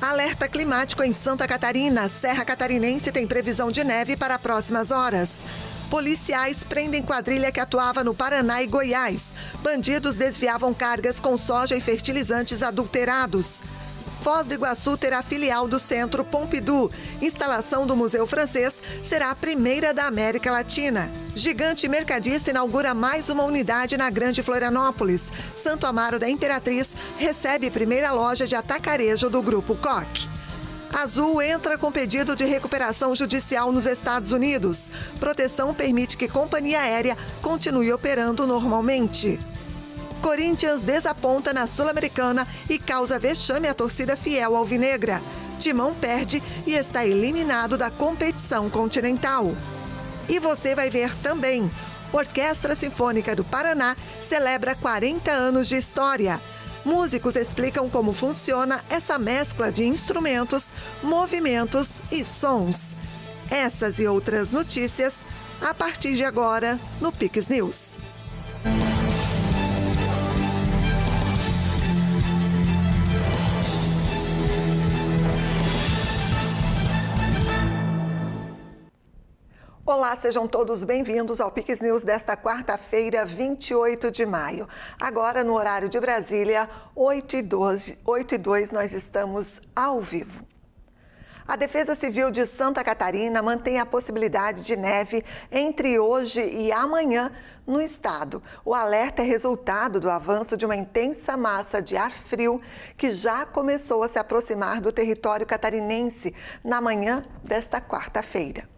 Alerta climático em Santa Catarina. Serra Catarinense tem previsão de neve para próximas horas. Policiais prendem quadrilha que atuava no Paraná e Goiás. Bandidos desviavam cargas com soja e fertilizantes adulterados. Foz do Iguaçu terá filial do Centro Pompidou. Instalação do Museu Francês será a primeira da América Latina. Gigante mercadista inaugura mais uma unidade na Grande Florianópolis. Santo Amaro da Imperatriz recebe primeira loja de atacarejo do Grupo Koch. Azul entra com pedido de recuperação judicial nos Estados Unidos. Proteção permite que companhia aérea continue operando normalmente. Corinthians desaponta na Sul-Americana e causa vexame à torcida fiel alvinegra. Timão perde e está eliminado da competição continental. E você vai ver também. Orquestra Sinfônica do Paraná celebra 40 anos de história. Músicos explicam como funciona essa mescla de instrumentos, movimentos e sons. Essas e outras notícias a partir de agora no Pix News. Olá, sejam todos bem-vindos ao Pix News desta quarta-feira, 28 de maio. Agora, no horário de Brasília, 8h02, nós estamos ao vivo. A Defesa Civil de Santa Catarina mantém a possibilidade de neve entre hoje e amanhã no estado. O alerta é resultado do avanço de uma intensa massa de ar frio que já começou a se aproximar do território catarinense na manhã desta quarta-feira.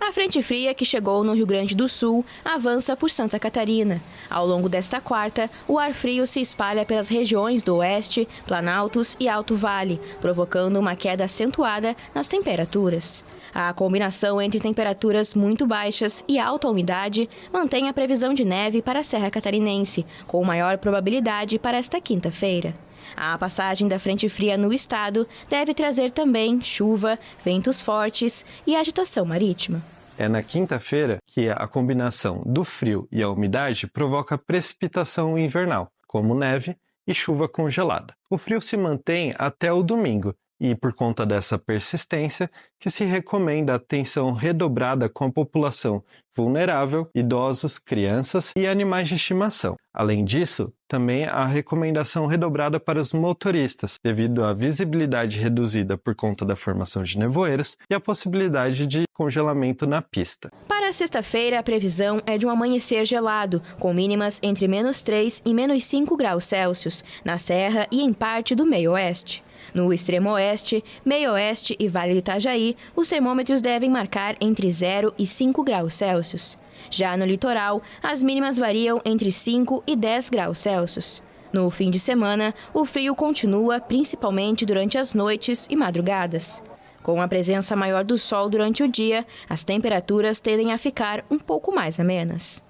A frente fria que chegou no Rio Grande do Sul avança por Santa Catarina. Ao longo desta quarta, o ar frio se espalha pelas regiões do Oeste, Planaltos e Alto Vale, provocando uma queda acentuada nas temperaturas. A combinação entre temperaturas muito baixas e alta umidade mantém a previsão de neve para a Serra Catarinense, com maior probabilidade para esta quinta-feira. A passagem da frente fria no estado deve trazer também chuva, ventos fortes e agitação marítima. É na quinta-feira que a combinação do frio e a umidade provoca precipitação invernal, como neve e chuva congelada. O frio se mantém até o domingo e, por conta dessa persistência, que se recomenda atenção redobrada com a população vulnerável, idosos, crianças e animais de estimação. Além disso, também a recomendação redobrada para os motoristas, devido à visibilidade reduzida por conta da formação de nevoeiros e a possibilidade de congelamento na pista. Para sexta-feira, a previsão é de um amanhecer gelado, com mínimas entre -3 e -5 graus Celsius, na Serra e em parte do meio-oeste. No extremo oeste, meio-oeste e Vale do Itajaí, os termômetros devem marcar entre 0 e 5 graus Celsius. Já no litoral, as mínimas variam entre 5 e 10 graus Celsius. No fim de semana, o frio continua principalmente durante as noites e madrugadas. Com a presença maior do sol durante o dia, as temperaturas tendem a ficar um pouco mais amenas.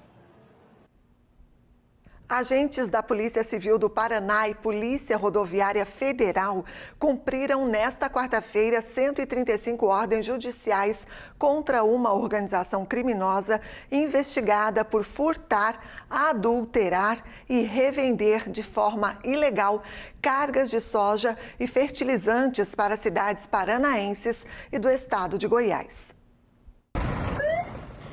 Agentes da Polícia Civil do Paraná e Polícia Rodoviária Federal cumpriram nesta quarta-feira 135 ordens judiciais contra uma organização criminosa investigada por furtar, adulterar e revender de forma ilegal cargas de soja e fertilizantes para cidades paranaenses e do estado de Goiás.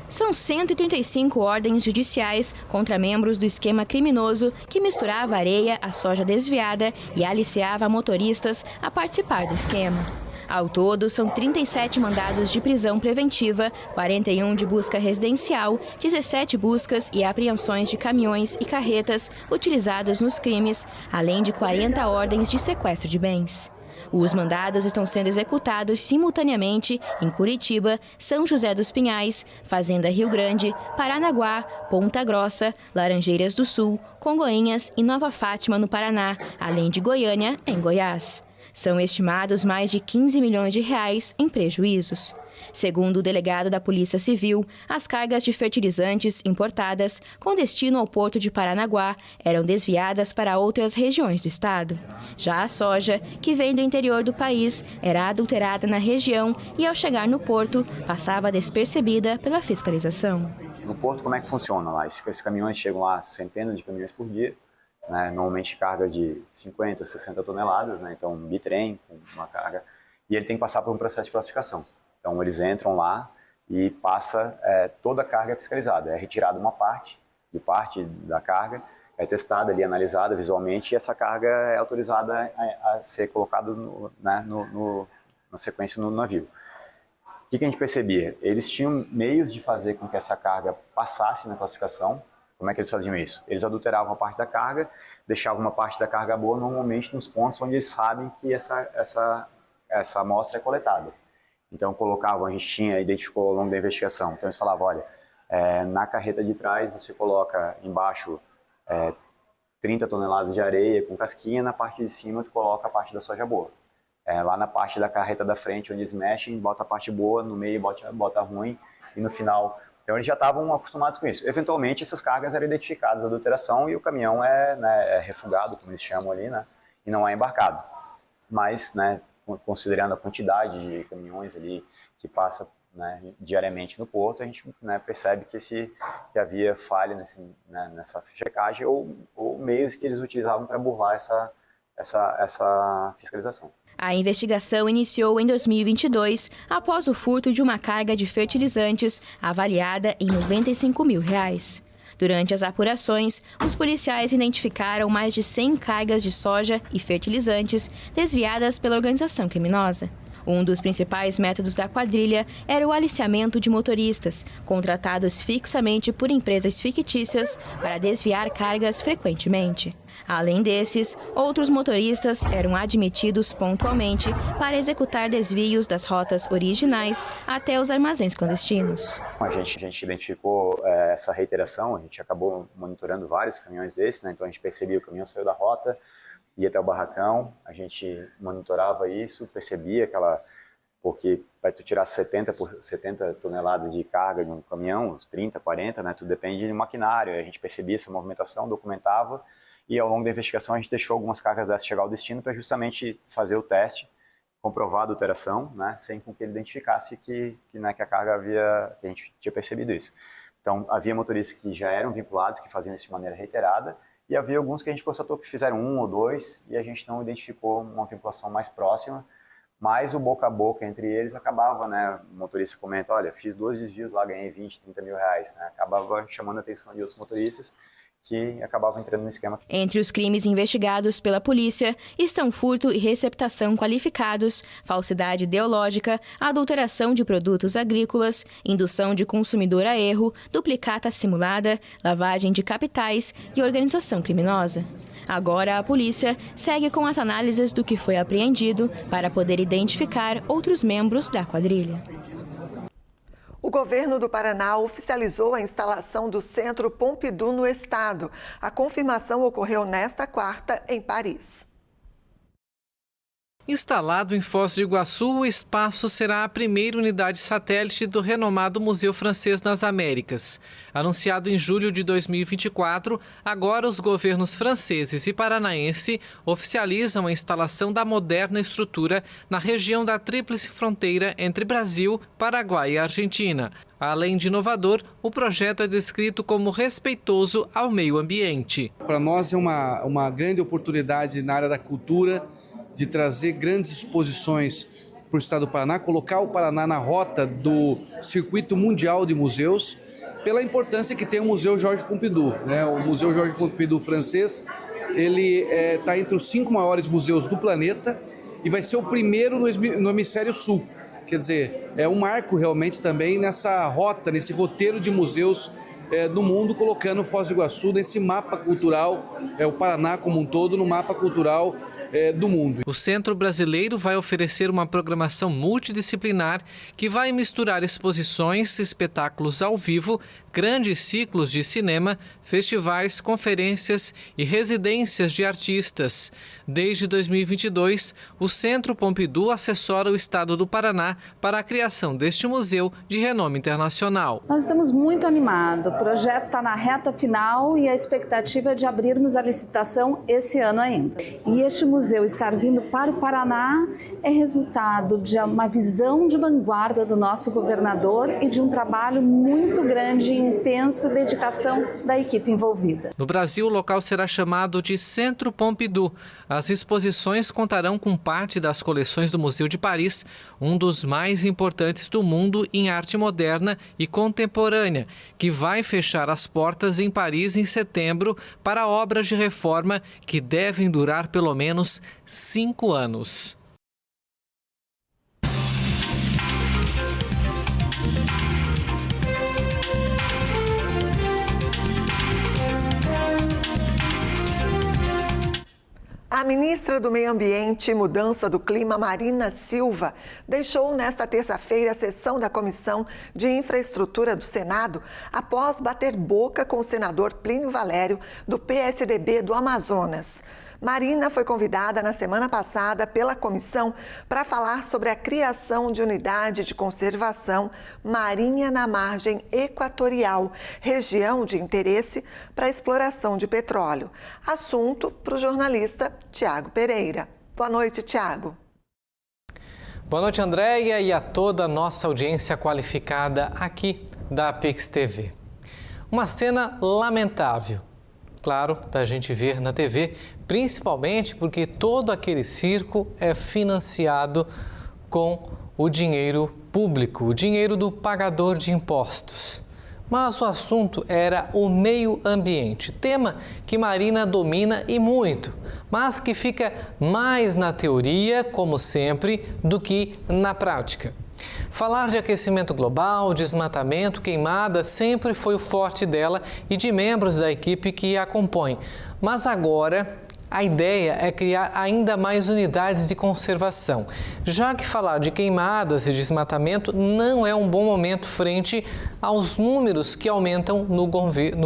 São 135 ordens judiciais contra membros do esquema criminoso que misturava areia à soja desviada e aliciava motoristas a participar do esquema. Ao todo, são 37 mandados de prisão preventiva, 41 de busca residencial, 17 buscas e apreensões de caminhões e carretas utilizados nos crimes, além de 40 ordens de sequestro de bens. Os mandados estão sendo executados simultaneamente em Curitiba, São José dos Pinhais, Fazenda Rio Grande, Paranaguá, Ponta Grossa, Laranjeiras do Sul, Congonhas e Nova Fátima, no Paraná, além de Goiânia, em Goiás. São estimados mais de 15 milhões de reais em prejuízos. Segundo o delegado da Polícia Civil, as cargas de fertilizantes importadas com destino ao porto de Paranaguá eram desviadas para outras regiões do estado. Já a soja, que vem do interior do país, era adulterada na região e, ao chegar no porto, passava despercebida pela fiscalização. No porto, como é que funciona lá? Esses caminhões chegam lá, centenas de caminhões por dia, né, normalmente carga de 50, 60 toneladas, né, então um bitrem com uma carga, e ele tem que passar por um processo de classificação. Então eles entram lá e passa toda a carga fiscalizada, é retirada uma parte da carga, é testada ali, analisada visualmente, e essa carga é autorizada a ser colocada na sequência no navio. O que a gente percebia? Eles tinham meios de fazer com que essa carga passasse na classificação. Como é que eles faziam isso? Eles adulteravam a parte da carga, deixavam uma parte da carga boa normalmente nos pontos onde eles sabem que essa amostra é coletada. Então colocavam, a gente identificou ao longo da investigação, então eles falavam, olha, na carreta de trás você coloca embaixo 30 toneladas de areia com casquinha, na parte de cima tu coloca a parte da soja boa. Lá na parte da carreta da frente, onde eles mexem, bota a parte boa, no meio bota a ruim, e no final... Então eles já estavam acostumados com isso. Eventualmente essas cargas eram identificadas, a adulteração, e o caminhão é refugado, como eles chamam ali, né, e não é embarcado. Mas, né, considerando a quantidade de caminhões ali que passa, né, diariamente no porto, a gente, né, percebe que havia falha nessa checagem ou meios que eles utilizavam para burlar essa fiscalização. A investigação iniciou em 2022, após o furto de uma carga de fertilizantes avaliada em R$95 mil. Durante as apurações, os policiais identificaram mais de 100 cargas de soja e fertilizantes desviadas pela organização criminosa. Um dos principais métodos da quadrilha era o aliciamento de motoristas, contratados fixamente por empresas fictícias para desviar cargas frequentemente. Além desses, outros motoristas eram admitidos pontualmente para executar desvios das rotas originais até os armazéns clandestinos. A gente identificou essa reiteração, a gente acabou monitorando vários caminhões desses, né? Então a gente percebia que o caminhão saiu da rota, ia até o barracão, a gente monitorava isso, percebia porque para tu tirar 70 toneladas de carga de um caminhão, 30, 40, né? Tudo depende de maquinário, a gente percebia essa movimentação, documentava, e ao longo da investigação a gente deixou algumas cargas dessas chegar ao destino para justamente fazer o teste, comprovar a adulteração, né, sem que ele identificasse que a carga que a gente tinha percebido isso. Então havia motoristas que já eram vinculados, que faziam isso de maneira reiterada, e havia alguns que a gente constatou que fizeram 1 ou 2 e a gente não identificou uma vinculação mais próxima, mas o boca a boca entre eles acabava, né, o motorista comenta, olha, fiz 2 desvios lá, ganhei 20, 30 mil reais, né, acabava chamando a atenção de outros motoristas, que acabavam entrando no esquema. Entre os crimes investigados pela polícia estão furto e receptação qualificados, falsidade ideológica, adulteração de produtos agrícolas, indução de consumidor a erro, duplicata simulada, lavagem de capitais e organização criminosa. Agora a polícia segue com as análises do que foi apreendido para poder identificar outros membros da quadrilha. O governo do Paraná oficializou a instalação do Centro Pompidou no estado. A confirmação ocorreu nesta quarta em Paris. Instalado em Foz do Iguaçu, o espaço será a primeira unidade satélite do renomado Museu Francês nas Américas. Anunciado em julho de 2024, agora os governos franceses e paranaense oficializam a instalação da moderna estrutura na região da Tríplice Fronteira entre Brasil, Paraguai e Argentina. Além de inovador, o projeto é descrito como respeitoso ao meio ambiente. Para nós é uma grande oportunidade na área da cultura, de trazer grandes exposições para o estado do Paraná, colocar o Paraná na rota do circuito mundial de museus, pela importância que tem o Museu Georges Pompidou, né? O Museu Georges Pompidou francês, ele está entre os 5 maiores museus do planeta e vai ser o primeiro no hemisfério sul. Quer dizer, é um marco realmente também nessa rota, nesse roteiro de museus do mundo, colocando Foz do Iguaçu nesse mapa cultural, o Paraná como um todo, no mapa cultural do mundo. O Centro Brasileiro vai oferecer uma programação multidisciplinar que vai misturar exposições, espetáculos ao vivo, grandes ciclos de cinema, festivais, conferências e residências de artistas. Desde 2022, o Centro Pompidou assessora o estado do Paraná para a criação deste museu de renome internacional. Nós estamos muito animados. O projeto está na reta final e a expectativa é de abrirmos a licitação esse ano ainda. E este museu estar vindo para o Paraná é resultado de uma visão de vanguarda do nosso governador e de um trabalho muito grande intenso dedicação da equipe envolvida. No Brasil, o local será chamado de Centro Pompidou. As exposições contarão com parte das coleções do Museu de Paris, um dos mais importantes do mundo em arte moderna e contemporânea, que vai fechar as portas em Paris em setembro para obras de reforma que devem durar pelo menos 5 anos. A ministra do Meio Ambiente e Mudança do Clima, Marina Silva, deixou nesta terça-feira a sessão da Comissão de Infraestrutura do Senado após bater boca com o senador Plínio Valério, do PSDB do Amazonas. Marina foi convidada na semana passada pela comissão para falar sobre a criação de unidade de conservação marinha na margem equatorial, região de interesse para a exploração de petróleo. Assunto para o jornalista Tiago Pereira. Boa noite, Tiago. Boa noite, Andréia, e a toda a nossa audiência qualificada aqui da Pix TV. Uma cena lamentável, claro, da gente ver na TV, principalmente porque todo aquele circo é financiado com o dinheiro público, o dinheiro do pagador de impostos. Mas o assunto era o meio ambiente, tema que Marina domina e muito, mas que fica mais na teoria, como sempre, do que na prática. Falar de aquecimento global, desmatamento, queimada sempre foi o forte dela e de membros da equipe que a compõe. Mas agora a ideia é criar ainda mais unidades de conservação, já que falar de queimadas e desmatamento não é um bom momento frente aos números que aumentam no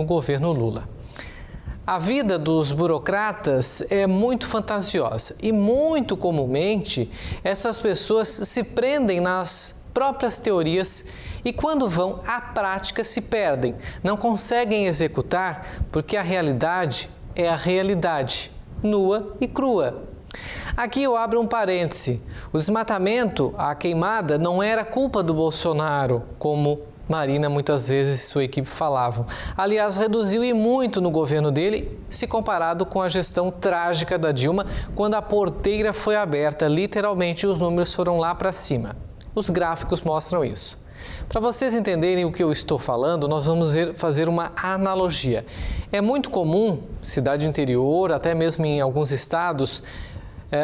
governo Lula. A vida dos burocratas é muito fantasiosa e, muito comumente, essas pessoas se prendem nas próprias teorias e, quando vão à prática, se perdem. Não conseguem executar porque a realidade é a realidade, nua e crua. Aqui eu abro um parêntese. O desmatamento, a queimada, não era culpa do Bolsonaro, como Marina muitas vezes e sua equipe falavam. Aliás, reduziu e muito no governo dele, se comparado com a gestão trágica da Dilma, quando a porteira foi aberta, literalmente os números foram lá para cima. Os gráficos mostram isso. Para vocês entenderem o que eu estou falando, nós vamos fazer uma analogia. É muito comum, cidade interior, até mesmo em alguns estados,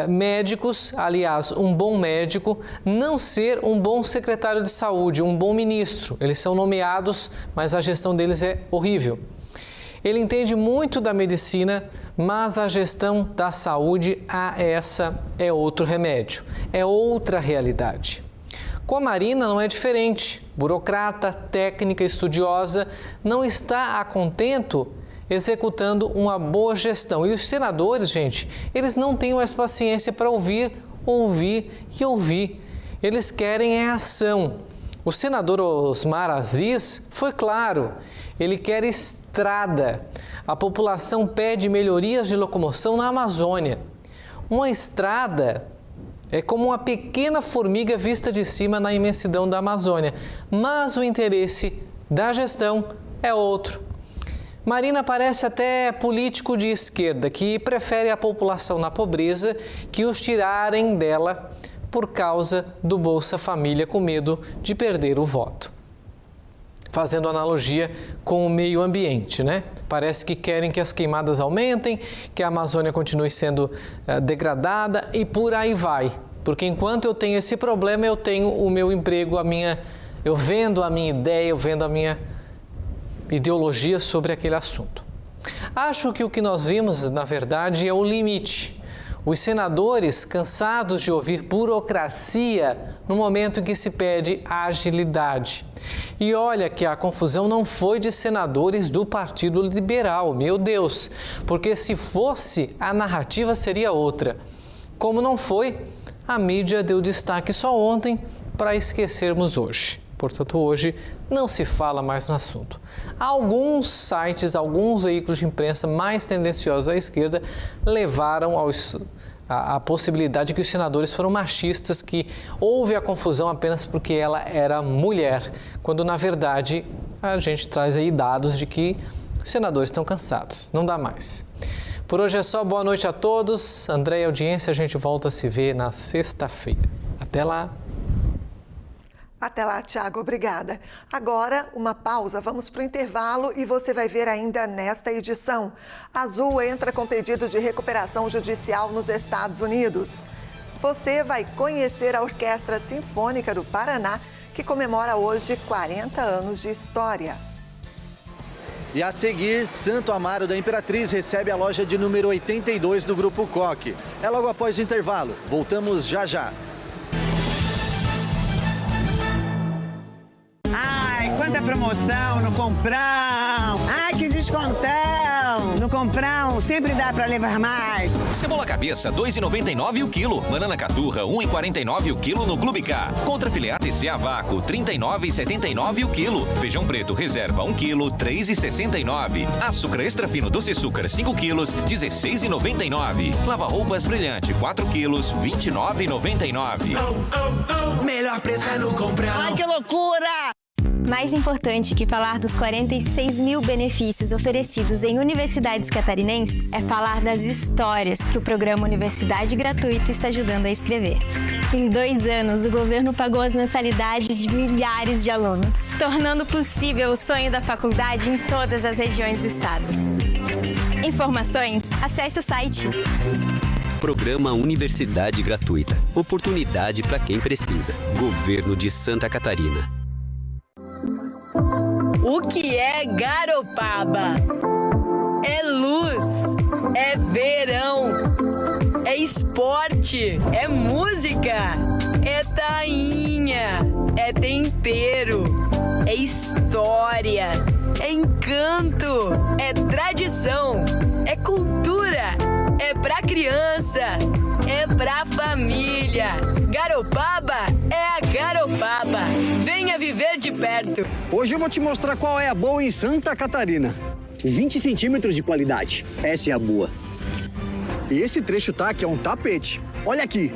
médicos, aliás, um bom médico, não ser um bom secretário de saúde, um bom ministro. Eles são nomeados, mas a gestão deles é horrível. Ele entende muito da medicina, mas a gestão da saúde, essa é outro remédio, é outra realidade. Com a Marina não é diferente. Burocrata, técnica, estudiosa, não está a contento executando uma boa gestão. E os senadores, gente, eles não têm mais paciência para ouvir e ouvir. Eles querem ação. O senador Osmar Aziz foi claro, ele quer estrada. A população pede melhorias de locomoção na Amazônia. Uma estrada é como uma pequena formiga vista de cima na imensidão da Amazônia, mas o interesse da gestão é outro. Marina parece até político de esquerda, que prefere a população na pobreza que os tirarem dela por causa do Bolsa Família, com medo de perder o voto. Fazendo analogia com o meio ambiente, né? Parece que querem que as queimadas aumentem, que a Amazônia continue sendo degradada e por aí vai. Porque enquanto eu tenho esse problema, eu tenho o meu emprego, eu vendo a minha ideia, eu vendo a minha ideologia sobre aquele assunto. Acho que o que nós vimos, na verdade, é o limite. Os senadores cansados de ouvir burocracia no momento em que se pede agilidade. E olha que a confusão não foi de senadores do Partido Liberal, meu Deus, porque se fosse, a narrativa seria outra. Como não foi, a mídia deu destaque só ontem para esquecermos hoje. Portanto, hoje não se fala mais no assunto. Alguns sites, alguns veículos de imprensa mais tendenciosos à esquerda levaram a possibilidade de que os senadores foram machistas, que houve a confusão apenas porque ela era mulher, quando na verdade a gente traz aí dados de que os senadores estão cansados, não dá mais. Por hoje é só, boa noite a todos. André e audiência, a gente volta a se ver na sexta-feira. Até lá. Até lá, Thiago, obrigada. Agora, uma pausa, vamos para o intervalo e você vai ver ainda nesta edição. Azul entra com pedido de recuperação judicial nos Estados Unidos. Você vai conhecer a Orquestra Sinfônica do Paraná, que comemora hoje 40 anos de história. E a seguir, Santo Amaro da Imperatriz recebe a loja de número 82 do Grupo Coque. É logo após o intervalo. Voltamos já já. Ai, quanta promoção no Comprão! Ai, que descontão! No Comprão sempre dá pra levar mais. Cebola cabeça, R$ 2,99 o quilo. Banana caturra, R$ 1,49 o quilo no Clubicar. Contra filé ATC a vácuo, R$ 39,79 o quilo. Feijão preto reserva 1 quilo, R$ 3,69. Açúcar extra fino doce açúcar 5 quilos, R$ 16,99. Lava roupas brilhante 4 quilos, R$ 29,99. Melhor preço é no Comprão. Ai, que loucura! Mais importante que falar dos 46 mil benefícios oferecidos em universidades catarinenses é falar das histórias que o programa Universidade Gratuita está ajudando a escrever. Em 2 anos, o governo pagou as mensalidades de milhares de alunos, tornando possível o sonho da faculdade em todas as regiões do estado. Informações? Acesse o site. Programa Universidade Gratuita. Oportunidade para quem precisa. Governo de Santa Catarina. O que é Garopaba? É luz, é verão, é esporte, é música, é tainha, é tempero, é história, é encanto, é tradição, é cultura, é pra criança, é pra família. Garopaba é a Garopaba. Venha viver de perto. Hoje eu vou te mostrar qual é a boa em Santa Catarina. 20 centímetros de qualidade. Essa é a boa. E esse trecho tá aqui, é um tapete. Olha aqui,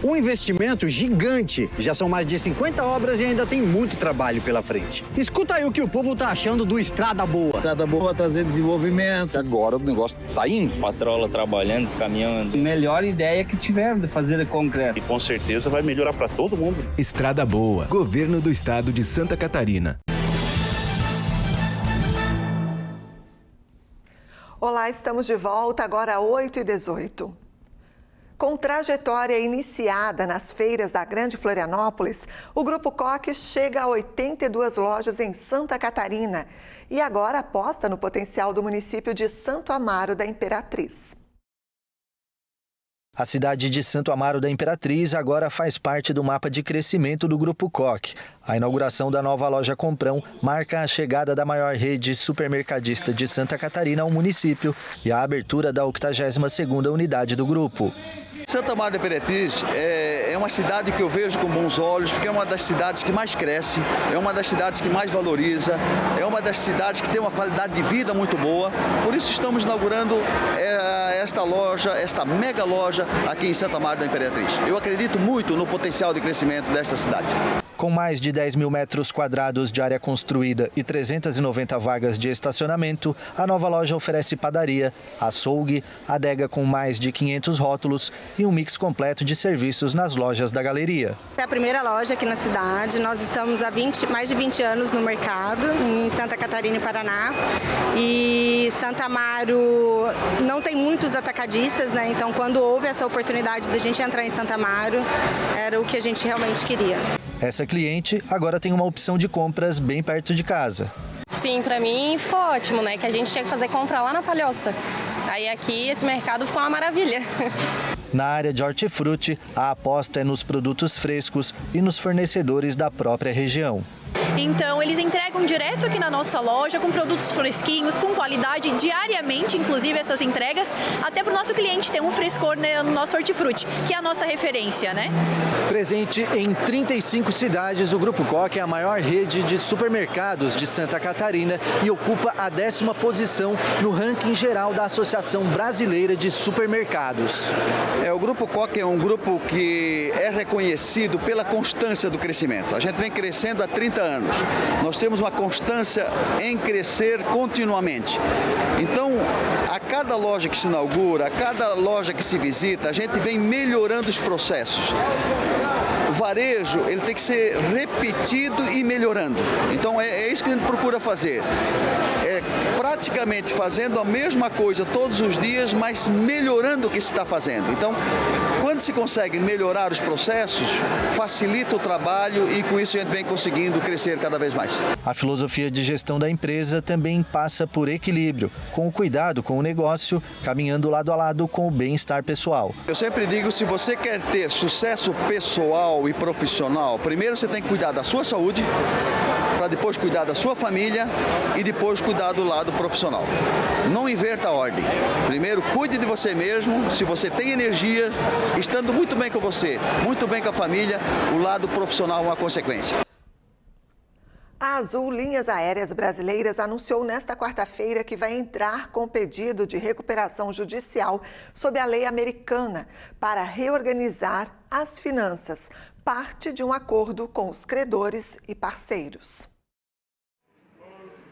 um investimento gigante. Já são mais de 50 obras e ainda tem muito trabalho pela frente. Escuta aí o que o povo tá achando do Estrada Boa. Estrada Boa vai trazer desenvolvimento. Agora o negócio tá indo. Patrola trabalhando, os caminhões. Melhor ideia que tiver de fazer de concreto. E com certeza vai melhorar para todo mundo. Estrada Boa, Governo do Estado de Santa Catarina. Olá, estamos de volta, agora 8h18. Com trajetória iniciada nas feiras da Grande Florianópolis, o Grupo Coque chega a 82 lojas em Santa Catarina e agora aposta no potencial do município de Santo Amaro da Imperatriz. A cidade de Santo Amaro da Imperatriz agora faz parte do mapa de crescimento do Grupo Coque. A inauguração da nova loja Comprão marca a chegada da maior rede supermercadista de Santa Catarina ao município e a abertura da 82ª unidade do grupo. Santo Amaro da Imperatriz é uma cidade que eu vejo com bons olhos, porque é uma das cidades que mais cresce, é uma das cidades que mais valoriza, é uma das cidades que tem uma qualidade de vida muito boa. Por isso estamos inaugurando esta loja, esta mega loja aqui em Santo Amaro da Imperatriz. Eu acredito muito no potencial de crescimento desta cidade. Com mais de 10 mil metros quadrados de área construída e 390 vagas de estacionamento, a nova loja oferece padaria, açougue, adega com mais de 500 rótulos e um mix completo de serviços nas lojas da galeria. É a primeira loja aqui na cidade, nós estamos há mais de 20 anos no mercado, em Santa Catarina e Paraná. E Santo Amaro não tem muitos atacadistas, né? Então quando houve essa oportunidade de a gente entrar em Santo Amaro, era o que a gente realmente queria. Essa cliente agora tem uma opção de compras bem perto de casa. Sim, para mim ficou ótimo, né? Que a gente tinha que fazer compra lá na Palhoça. Aí aqui esse mercado ficou uma maravilha. Na área de hortifruti, a aposta é nos produtos frescos e nos fornecedores da própria região. Então, eles entregam direto aqui na nossa loja, com produtos fresquinhos, com qualidade, diariamente, inclusive essas entregas, até para o nosso cliente ter um frescor, né, no nosso hortifruti, que é a nossa referência, né? Presente em 35 cidades, o Grupo Coque é a maior rede de supermercados de Santa Catarina e ocupa a 10ª posição no ranking geral da Associação Brasileira de Supermercados. O Grupo Coque é um grupo que é reconhecido pela constância do crescimento. A gente vem crescendo há 30 anos. Nós temos uma constância em crescer continuamente. Então, a cada loja que se inaugura, a cada loja que se visita, a gente vem melhorando os processos. O varejo, ele tem que ser repetido e melhorando. Então, é isso que a gente procura fazer. É praticamente fazendo a mesma coisa todos os dias, mas melhorando o que se está fazendo. Então, quando se consegue melhorar os processos, facilita o trabalho e com isso a gente vem conseguindo crescer cada vez mais. A filosofia de gestão da empresa também passa por equilíbrio, com o cuidado com o negócio, caminhando lado a lado com o bem-estar pessoal. Eu sempre digo, se você quer ter sucesso pessoal e profissional, primeiro você tem que cuidar da sua saúde, para depois cuidar da sua família e depois cuidar do lado profissional. Não inverta a ordem. Primeiro, cuide de você mesmo. Se você tem energia, estando muito bem com você, muito bem com a família, o lado profissional é uma consequência. A Azul Linhas Aéreas Brasileiras anunciou nesta quarta-feira que vai entrar com pedido de recuperação judicial sob a lei americana para reorganizar as finanças, parte de um acordo com os credores e parceiros.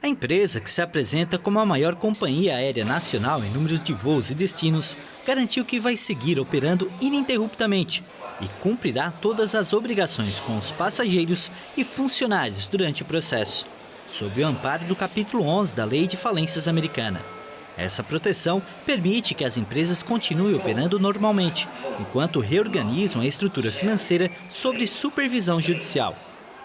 A empresa, que se apresenta como a maior companhia aérea nacional em números de voos e destinos, garantiu que vai seguir operando ininterruptamente e cumprirá todas as obrigações com os passageiros e funcionários durante o processo, sob o amparo do capítulo 11 da Lei de Falências Americana. Essa proteção permite que as empresas continuem operando normalmente, enquanto reorganizam a estrutura financeira sob supervisão judicial.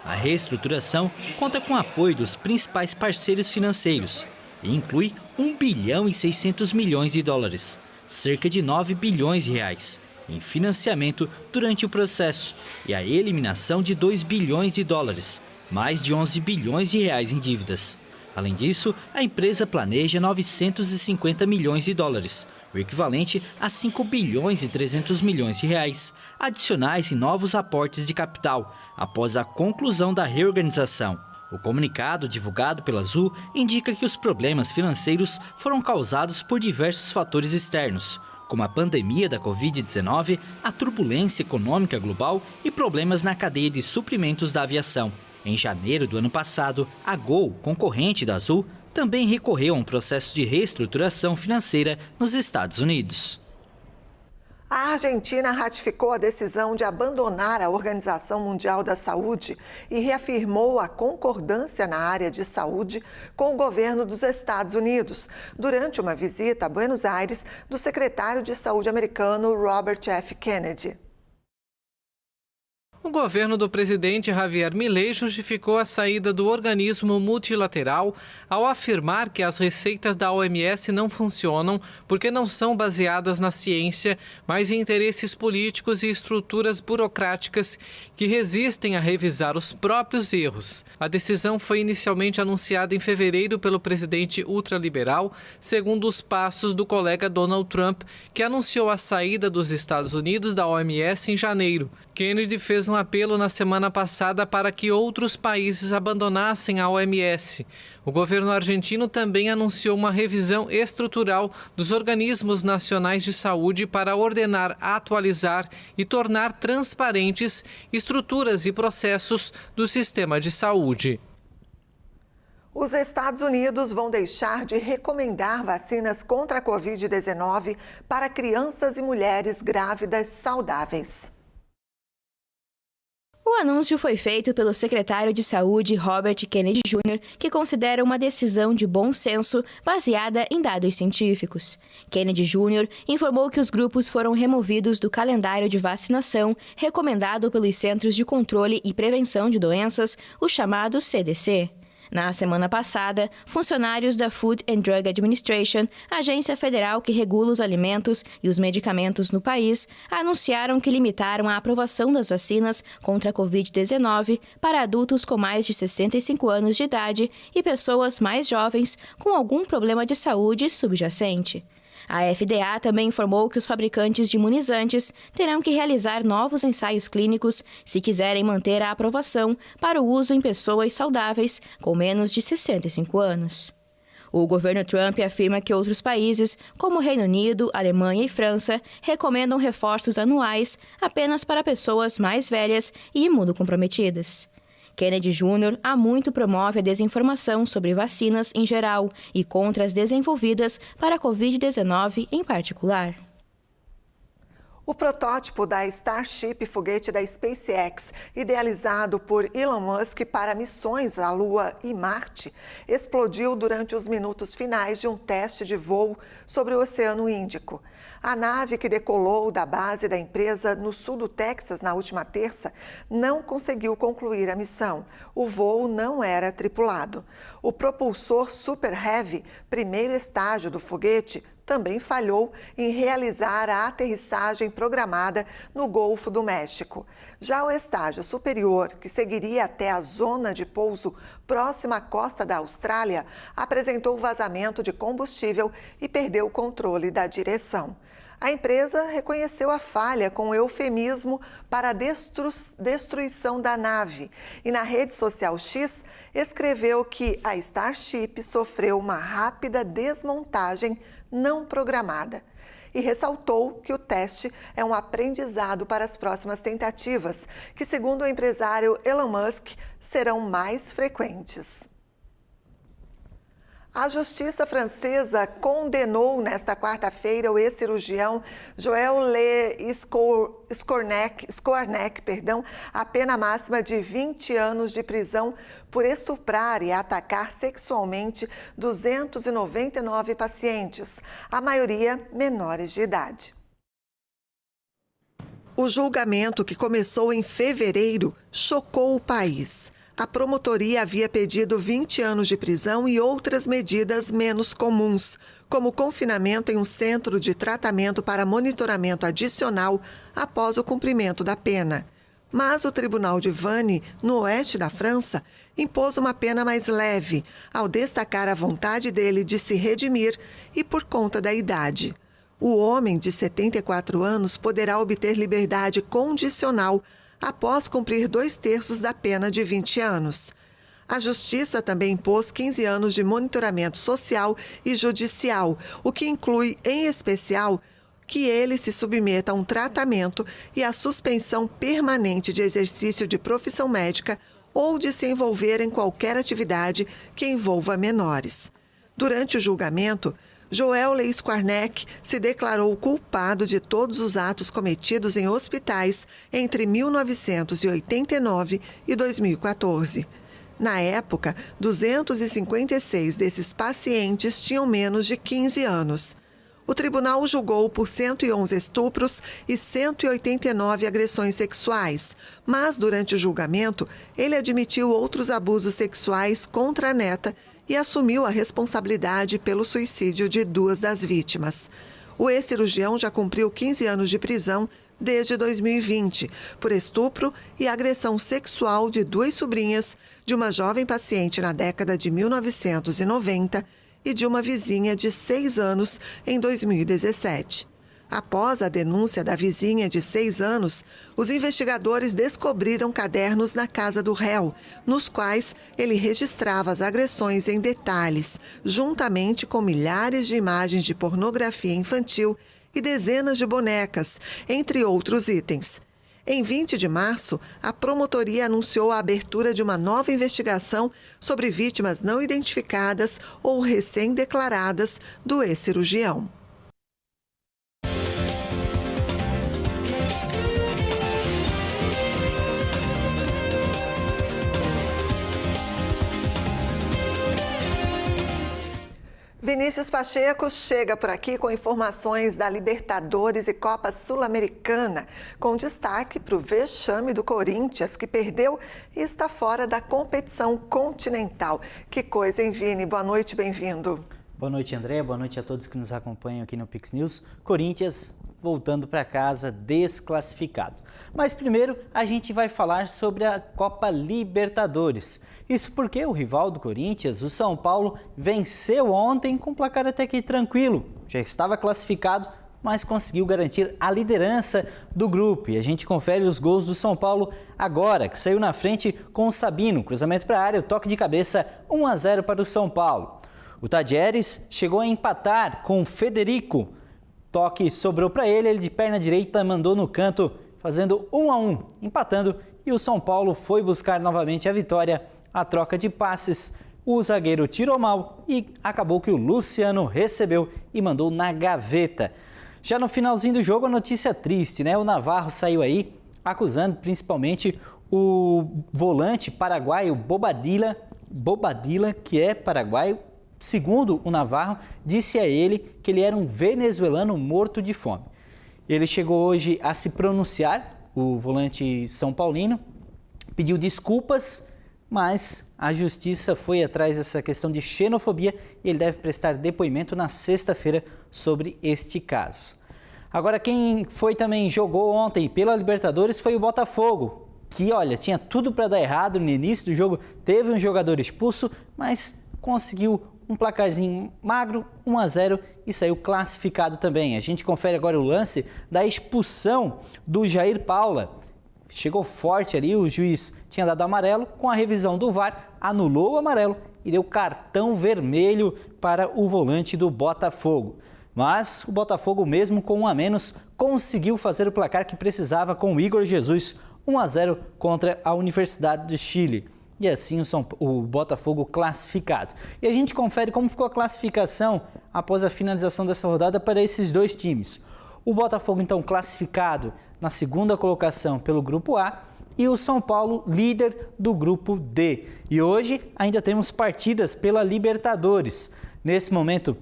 A reestruturação conta com o apoio dos principais parceiros financeiros e inclui 1 bilhão e 600 milhões de dólares, cerca de 9 bilhões de reais, em financiamento durante o processo e a eliminação de 2 bilhões de dólares, mais de 11 bilhões de reais em dívidas. Além disso, a empresa planeja 950 milhões de dólares, o equivalente a 5 bilhões e 300 milhões de reais, adicionais em novos aportes de capital, após a conclusão da reorganização. O comunicado divulgado pela Azul indica que os problemas financeiros foram causados por diversos fatores externos, como a pandemia da Covid-19, a turbulência econômica global e problemas na cadeia de suprimentos da aviação. Em janeiro do ano passado, a Gol, concorrente da Azul, também recorreu a um processo de reestruturação financeira nos Estados Unidos. A Argentina ratificou a decisão de abandonar a Organização Mundial da Saúde e reafirmou a concordância na área de saúde com o governo dos Estados Unidos, durante uma visita a Buenos Aires do secretário de Saúde americano Robert F. Kennedy. O governo do presidente Javier Milei justificou a saída do organismo multilateral ao afirmar que as receitas da OMS não funcionam porque não são baseadas na ciência, mas em interesses políticos e estruturas burocráticas que resistem a revisar os próprios erros. A decisão foi inicialmente anunciada em fevereiro pelo presidente ultraliberal, segundo os passos do colega Donald Trump, que anunciou a saída dos Estados Unidos da OMS em janeiro. Kennedy fez um apelo na semana passada para que outros países abandonassem a OMS. O governo argentino também anunciou uma revisão estrutural dos organismos nacionais de saúde para ordenar, atualizar e tornar transparentes estruturas e processos do sistema de saúde. Os Estados Unidos vão deixar de recomendar vacinas contra a Covid-19 para crianças e mulheres grávidas saudáveis. O anúncio foi feito pelo secretário de Saúde, Robert Kennedy Jr., que considera uma decisão de bom senso baseada em dados científicos. Kennedy Jr. informou que os grupos foram removidos do calendário de vacinação recomendado pelos Centros de Controle e Prevenção de Doenças, o chamado CDC. Na semana passada, funcionários da Food and Drug Administration, agência federal que regula os alimentos e os medicamentos no país, anunciaram que limitaram a aprovação das vacinas contra a Covid-19 para adultos com mais de 65 anos de idade e pessoas mais jovens com algum problema de saúde subjacente. A FDA também informou que os fabricantes de imunizantes terão que realizar novos ensaios clínicos se quiserem manter a aprovação para o uso em pessoas saudáveis com menos de 65 anos. O governo Trump afirma que outros países, como Reino Unido, Alemanha e França, recomendam reforços anuais apenas para pessoas mais velhas e imunocomprometidas. Kennedy Jr. há muito promove a desinformação sobre vacinas em geral e contra as desenvolvidas para a Covid-19 em particular. O protótipo da Starship, foguete da SpaceX, idealizado por Elon Musk para missões à Lua e Marte, explodiu durante os minutos finais de um teste de voo sobre o Oceano Índico. A nave, que decolou da base da empresa no sul do Texas na última terça, não conseguiu concluir a missão. O voo não era tripulado. O propulsor Super Heavy, primeiro estágio do foguete, também falhou em realizar a aterrissagem programada no Golfo do México. Já o estágio superior, que seguiria até a zona de pouso próxima à costa da Austrália, apresentou vazamento de combustível e perdeu o controle da direção. A empresa reconheceu a falha com o eufemismo para a destruição da nave e na rede social X escreveu que a Starship sofreu uma rápida desmontagem não programada e ressaltou que o teste é um aprendizado para as próximas tentativas, que, segundo o empresário Elon Musk, serão mais frequentes. A justiça francesa condenou nesta quarta-feira o ex-cirurgião Joël Le Scornec, a pena máxima de 20 anos de prisão por estuprar e atacar sexualmente 299 pacientes, a maioria menores de idade. O julgamento, que começou em fevereiro, chocou o país. A promotoria havia pedido 20 anos de prisão e outras medidas menos comuns, como confinamento em um centro de tratamento para monitoramento adicional após o cumprimento da pena. Mas o Tribunal de Vannes, no oeste da França, impôs uma pena mais leve, ao destacar a vontade dele de se redimir e por conta da idade. O homem, de 74 anos, poderá obter liberdade condicional após cumprir 2/3 da pena de 20 anos. A Justiça também impôs 15 anos de monitoramento social e judicial, o que inclui, em especial, que ele se submeta a um tratamento e a suspensão permanente de exercício de profissão médica ou de se envolver em qualquer atividade que envolva menores. Durante o julgamento, Joël Le Scornec se declarou culpado de todos os atos cometidos em hospitais entre 1989 e 2014. Na época, 256 desses pacientes tinham menos de 15 anos. O tribunal o julgou por 111 estupros e 189 agressões sexuais, mas durante o julgamento, ele admitiu outros abusos sexuais contra a neta e assumiu a responsabilidade pelo suicídio de 2 das vítimas. O ex-cirurgião já cumpriu 15 anos de prisão desde 2020, por estupro e agressão sexual de 2 sobrinhas, de uma jovem paciente na década de 1990 e de uma vizinha de 6 anos em 2017. Após a denúncia da vizinha de 6 anos, os investigadores descobriram cadernos na casa do réu, nos quais ele registrava as agressões em detalhes, juntamente com milhares de imagens de pornografia infantil e dezenas de bonecas, entre outros itens. Em 20 de março, a promotoria anunciou a abertura de uma nova investigação sobre vítimas não identificadas ou recém-declaradas do ex-cirurgião. Vinícius Pacheco chega por aqui com informações da Libertadores e Copa Sul-Americana, com destaque para o vexame do Corinthians, que perdeu e está fora da competição continental. Que coisa, hein, Vini? Boa noite, bem-vindo. Boa noite, André. Boa noite a todos que nos acompanham aqui no Pix News. Corinthians voltando para casa desclassificado. Mas primeiro a gente vai falar sobre a Copa Libertadores. Isso porque o rival do Corinthians, o São Paulo, venceu ontem com um placar até que tranquilo. Já estava classificado, mas conseguiu garantir a liderança do grupo. E a gente confere os gols do São Paulo agora, que saiu na frente com o Sabino. Cruzamento para a área, o toque de cabeça, 1-0 para o São Paulo. O Tadieres chegou a empatar com o Federico. Toque sobrou para ele, ele de perna direita mandou no canto, fazendo 1-1, empatando e o São Paulo foi buscar novamente a vitória. A troca de passes, o zagueiro tirou mal e acabou que o Luciano recebeu e mandou na gaveta. Já no finalzinho do jogo, a notícia triste, né? O Navarro saiu aí acusando principalmente o volante paraguaio Bobadilla, que é paraguaio. Segundo o Navarro, disse a ele que ele era um venezuelano morto de fome. Ele chegou hoje a se pronunciar, o volante são paulino, pediu desculpas, mas a justiça foi atrás dessa questão de xenofobia e ele deve prestar depoimento na sexta-feira sobre este caso. Agora, quem jogou ontem pela Libertadores foi o Botafogo, que, olha, tinha tudo para dar errado no início do jogo, teve um jogador expulso, mas conseguiu um placarzinho magro, 1-0, e saiu classificado também. A gente confere agora o lance da expulsão do Jair Paula. Chegou forte ali, o juiz tinha dado amarelo, com a revisão do VAR, anulou o amarelo e deu cartão vermelho para o volante do Botafogo. Mas o Botafogo, mesmo com 1 a menos, conseguiu fazer o placar que precisava com o Igor Jesus, 1-0 contra a Universidade do Chile. E assim o Botafogo classificado. E a gente confere como ficou a classificação após a finalização dessa rodada para esses dois times. O Botafogo, então, classificado na segunda colocação pelo Grupo A e o São Paulo líder do Grupo D. E hoje ainda temos partidas pela Libertadores. Nesse momento,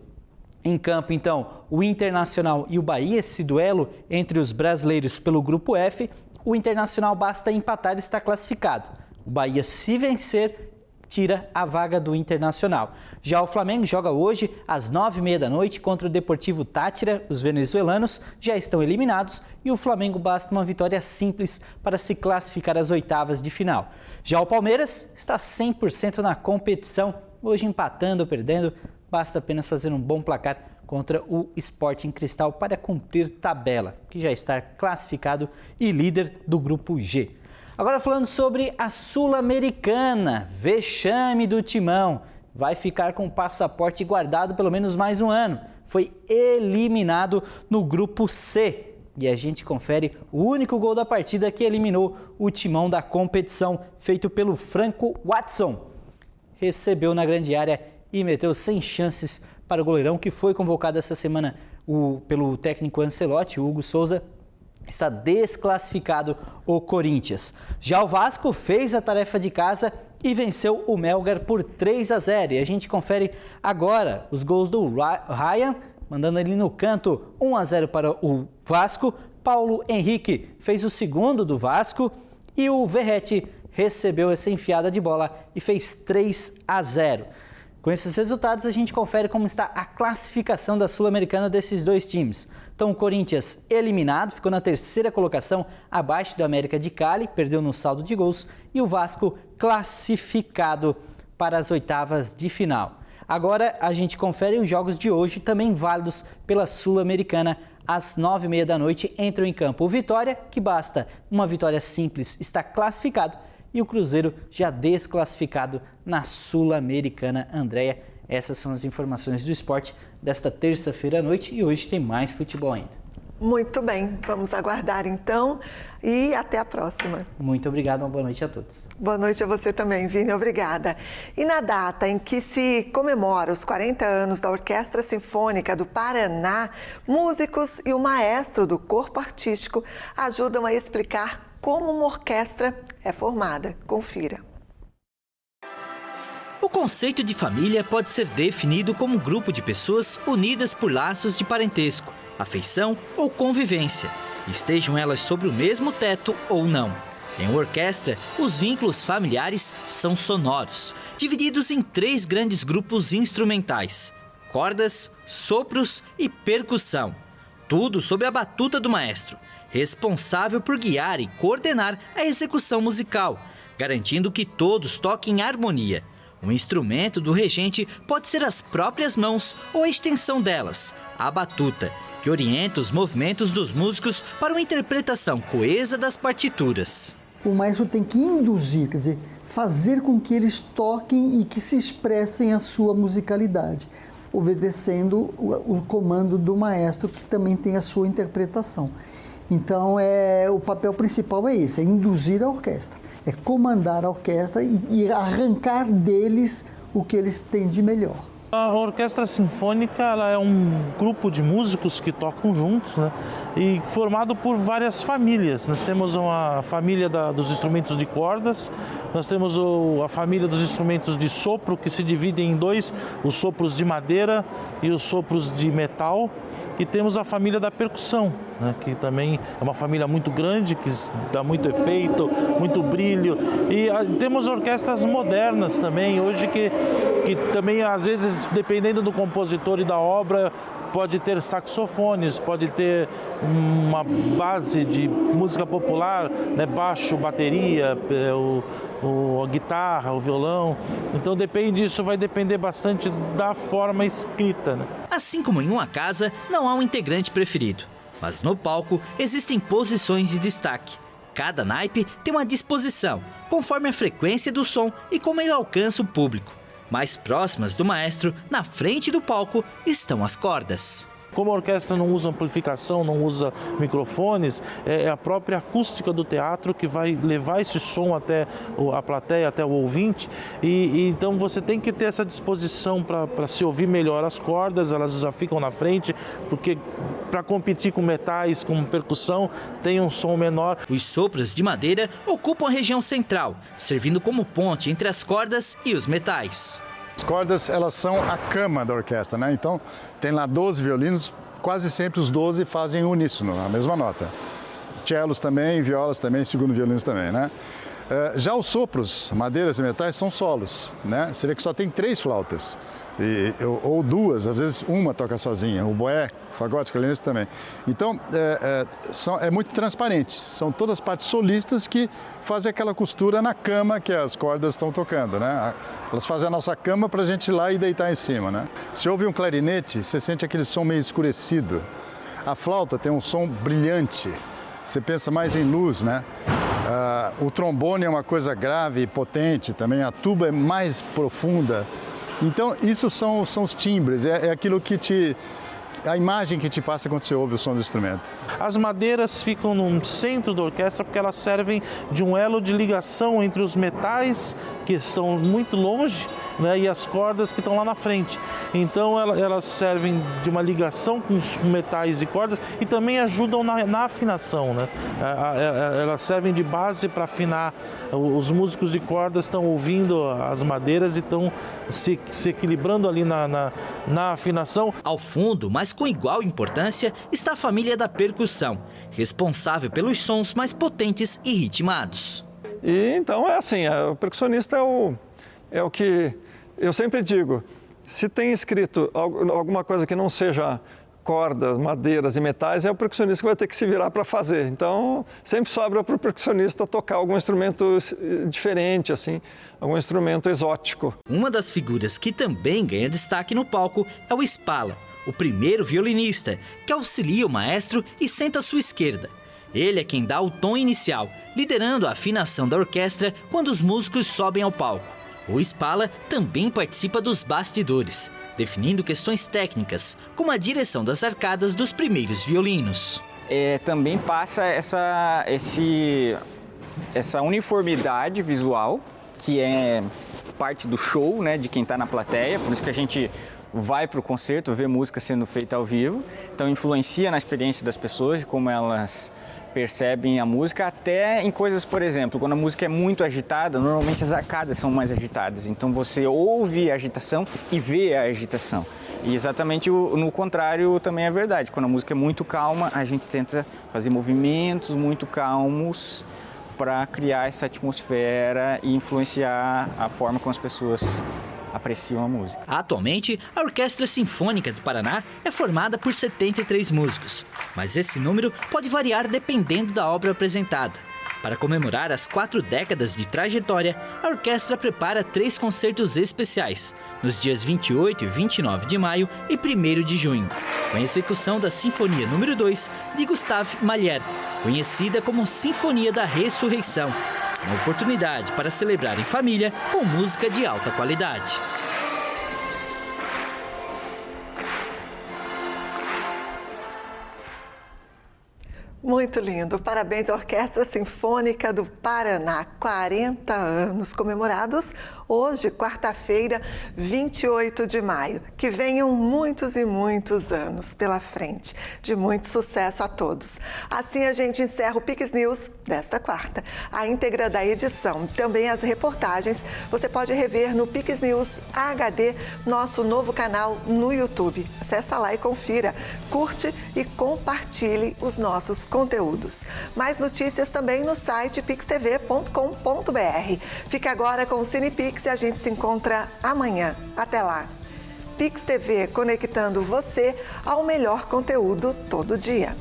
em campo, então, o Internacional e o Bahia, esse duelo entre os brasileiros pelo Grupo F. O Internacional basta empatar e está classificado. O Bahia, se vencer, tira a vaga do Internacional. Já o Flamengo joga hoje às 9h30 da noite contra o Deportivo Táchira. Os venezuelanos já estão eliminados e o Flamengo basta uma vitória simples para se classificar às oitavas de final. Já o Palmeiras está 100% na competição, hoje empatando ou perdendo, basta apenas fazer um bom placar contra o Sporting Cristal para cumprir tabela, que já está classificado e líder do Grupo G. Agora falando sobre a Sul-Americana, vexame do Timão, vai ficar com o passaporte guardado pelo menos mais um ano. Foi eliminado no Grupo C e a gente confere o único gol da partida que eliminou o Timão da competição, feito pelo Franco Watson. Recebeu na grande área e meteu sem chances para o goleirão que foi convocado essa semana pelo técnico Ancelotti, Hugo Souza. Está desclassificado o Corinthians. Já o Vasco fez a tarefa de casa e venceu o Melgar por 3-0. E a gente confere agora os gols do Ryan, mandando ele no canto, 1-0 para o Vasco. Paulo Henrique fez o segundo do Vasco e o Verratti recebeu essa enfiada de bola e fez 3-0. Com esses resultados, a gente confere como está a classificação da Sul-Americana desses dois times. Então, o Corinthians eliminado, ficou na terceira colocação, abaixo do América de Cali, perdeu no saldo de gols, e o Vasco classificado para as oitavas de final. Agora, a gente confere os jogos de hoje, também válidos pela Sul-Americana. Às 9h30 da noite, entram em campo o Vitória, que basta uma vitória simples, está classificado, e o Cruzeiro já desclassificado na Sul-Americana. Andréia, essas são as informações do esporte desta terça-feira à noite e hoje tem mais futebol ainda. Muito bem, vamos aguardar então e até a próxima. Muito obrigado, uma boa noite a todos. Boa noite a você também, Vini, obrigada. E na data em que se comemora os 40 anos da Orquestra Sinfônica do Paraná, músicos e o maestro do corpo artístico ajudam a explicar como uma orquestra é formada. Confira. O conceito de família pode ser definido como um grupo de pessoas unidas por laços de parentesco, afeição ou convivência, estejam elas sobre o mesmo teto ou não. Em uma orquestra, os vínculos familiares são sonoros, divididos em 3 grandes grupos instrumentais: cordas, sopros e percussão. Tudo sob a batuta do maestro, responsável por guiar e coordenar a execução musical, garantindo que todos toquem em harmonia. O instrumento do regente pode ser as próprias mãos ou a extensão delas, a batuta, que orienta os movimentos dos músicos para uma interpretação coesa das partituras. O maestro tem que induzir, quer dizer, fazer com que eles toquem e que se expressem a sua musicalidade, obedecendo o comando do maestro, que também tem a sua interpretação. Então, o papel principal é esse, é induzir a orquestra, é comandar a orquestra e arrancar deles o que eles têm de melhor. A orquestra sinfônica ela é um grupo de músicos que tocam juntos, né? E formado por várias famílias. Nós temos uma família dos instrumentos de cordas, nós temos a família dos instrumentos de sopro, que se dividem em dois, os sopros de madeira e os sopros de metal. E temos a família da percussão, né, que também é uma família muito grande, que dá muito efeito, muito brilho. E temos orquestras modernas também, hoje que também, às vezes, dependendo do compositor e da obra, pode ter saxofones, pode ter uma base de música popular, né, baixo, bateria, a guitarra, o violão. Então isso vai depender bastante da forma escrita, né? Assim como em uma casa, não há um integrante preferido. Mas no palco existem posições de destaque. Cada naipe tem uma disposição, conforme a frequência do som e como ele alcança o público. Mais próximas do maestro, na frente do palco, estão as cordas. Como a orquestra não usa amplificação, não usa microfones, é a própria acústica do teatro que vai levar esse som até a plateia, até o ouvinte. E então você tem que ter essa disposição para se ouvir melhor. As cordas, elas já ficam na frente, porque para competir com metais, com percussão, tem um som menor. Os sopros de madeira ocupam a região central, servindo como ponte entre as cordas e os metais. As cordas, elas são a cama da orquestra, né? Então, tem lá 12 violinos, quase sempre os 12 fazem uníssono, a mesma nota. Cellos também, violas também, segundo violinos também, né? Já os sopros, madeiras e metais, são solos, né? Você vê que só tem 3 flautas, ou 2, às vezes uma toca sozinha, o boé, fagote, clarinete também. Então, é muito transparente, são todas partes solistas que fazem aquela costura na cama que as cordas estão tocando, né? Elas fazem a nossa cama para a gente ir lá e deitar em cima, né? Se ouve um clarinete, você sente aquele som meio escurecido. A flauta tem um som brilhante, você pensa mais em luz, né? O trombone é uma coisa grave e potente também, a tuba é mais profunda. Então, isso são os timbres, é aquilo que a imagem que te passa quando você ouve o som do instrumento. As madeiras ficam no centro da orquestra porque elas servem de um elo de ligação entre os metais, que estão muito longe, né, e as cordas que estão lá na frente. Então elas servem de uma ligação com os metais e cordas e também ajudam na afinação, né? Elas servem de base para afinar. Os músicos de cordas estão ouvindo as madeiras e estão se equilibrando ali na afinação. Ao fundo, mas com igual importância, está a família da percussão, responsável pelos sons mais potentes e ritmados. E então é assim, o percussionista é o que eu sempre digo, se tem escrito alguma coisa que não seja cordas, madeiras e metais, é o percussionista que vai ter que se virar para fazer. Então, sempre sobra para o percussionista tocar algum instrumento diferente, assim, algum instrumento exótico. Uma das figuras que também ganha destaque no palco é o Spala, o primeiro violinista, que auxilia o maestro e senta à sua esquerda. Ele é quem dá o tom inicial, liderando a afinação da orquestra quando os músicos sobem ao palco. O Spala também participa dos bastidores, definindo questões técnicas, como a direção das arcadas dos primeiros violinos. Também passa essa uniformidade visual, que é parte do show, né, de quem está na plateia, por isso que a gente vai para o concerto ver música sendo feita ao vivo, então influencia na experiência das pessoas, de como elas percebem a música, até em coisas, por exemplo, quando a música é muito agitada, normalmente as arcadas são mais agitadas, então você ouve a agitação e vê a agitação. E exatamente no contrário também é verdade, quando a música é muito calma, a gente tenta fazer movimentos muito calmos para criar essa atmosfera e influenciar a forma como as pessoas apreciam a música. Atualmente, a Orquestra Sinfônica do Paraná é formada por 73 músicos, mas esse número pode variar dependendo da obra apresentada. Para comemorar as 4 décadas de trajetória, a orquestra prepara 3 concertos especiais, nos dias 28 e 29 de maio e 1º de junho, com a execução da Sinfonia número 2 de Gustave Mahler, conhecida como Sinfonia da Ressurreição. Uma oportunidade para celebrar em família com música de alta qualidade. Muito lindo. Parabéns à Orquestra Sinfônica do Paraná. 40 anos comemorados hoje, quarta-feira, 28 de maio. Que venham muitos e muitos anos pela frente. De muito sucesso a todos. Assim a gente encerra o Pix News desta quarta. A íntegra da edição, também as reportagens, você pode rever no Pix News HD, nosso novo canal no YouTube. Acesse lá e confira. Curte e compartilhe os nossos conteúdos. Mais notícias também no site pixtv.com.br. Fique agora com o CinePix e a gente se encontra amanhã. Até lá. Pix TV, conectando você ao melhor conteúdo todo dia.